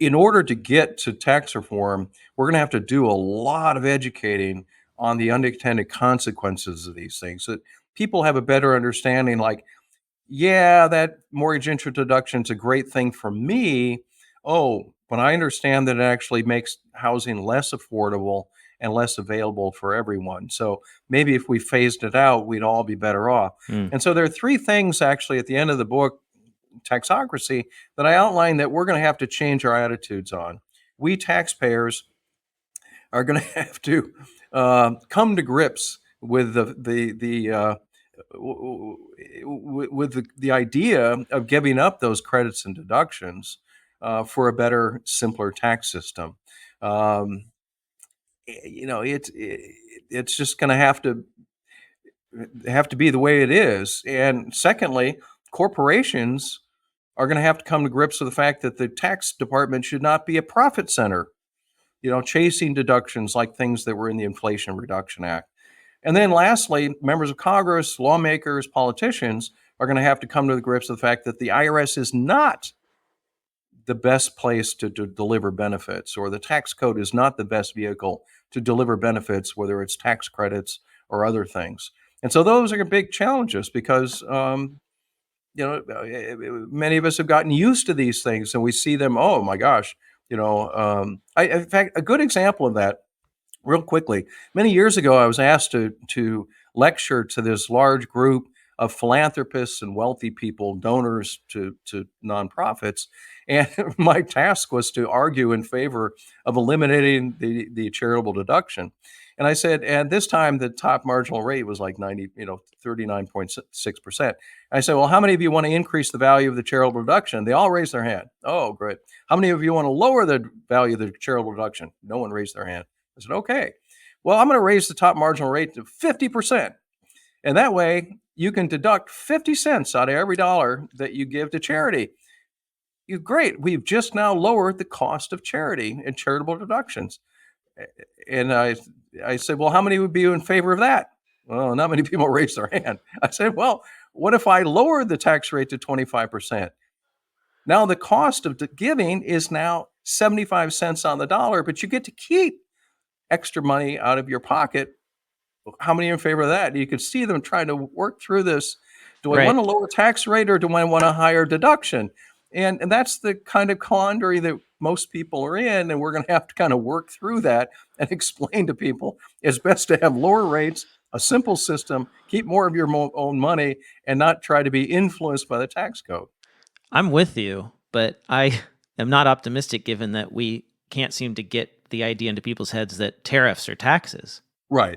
in order to get to tax reform, we're going to have to do a lot of educating on the unintended consequences of these things, so that people have a better understanding. Like, yeah, that mortgage interest deduction is a great thing for me. Oh, but I understand that it actually makes housing less affordable and less available for everyone. So maybe if we phased it out, we'd all be better off. Mm. And so there are three things actually at the end of the book, Taxocracy, that I outline that we're going to have to change our attitudes on. We taxpayers are going to have to come to grips with the idea of giving up those credits and deductions for a better, simpler tax system. Um, it's just going to have to be the way it is. And secondly, corporations are going to have to come to grips with the fact that the tax department should not be a profit center, chasing deductions like things that were in the Inflation Reduction Act. And then lastly, members of Congress, lawmakers, politicians are going to have to come to the grips with the fact that the IRS is not the best place to deliver benefits, or the tax code is not the best vehicle to deliver benefits, whether it's tax credits or other things. And so those are big challenges because many of us have gotten used to these things and we see them. Oh my gosh, in fact, a good example of that, real quickly. Many years ago, I was asked to lecture to this large group of philanthropists and wealthy people, donors to nonprofits, and my task was to argue in favor of eliminating the charitable deduction. And I said, and this time the top marginal rate was like 39.6%. I said, well, how many of you want to increase the value of the charitable deduction? They all raised their hand. Oh, great. How many of you want to lower the value of the charitable deduction? No one raised their hand. I said, okay, well, I'm going to raise the top marginal rate to 50%. And that way you can deduct 50 cents out of every dollar that you give to charity. Great. We've just now lowered the cost of charity and charitable deductions. And I said, well, how many would be in favor of that? Well, not many people raised their hand. I said, well, what if I lowered the tax rate to 25%? Now the cost of giving is now 75 cents on the dollar, but you get to keep extra money out of your pocket. How many are in favor of that? You can see them trying to work through this. Do I want Right. a lower tax rate or do I want a higher deduction? And that's the kind of quandary that most people are in. And we're going to have to kind of work through that and explain to people it's best to have lower rates, a simple system, keep more of your own money, and not try to be influenced by the tax code. I'm with you, but I am not optimistic given that we can't seem to get the idea into people's heads that tariffs are taxes. Right.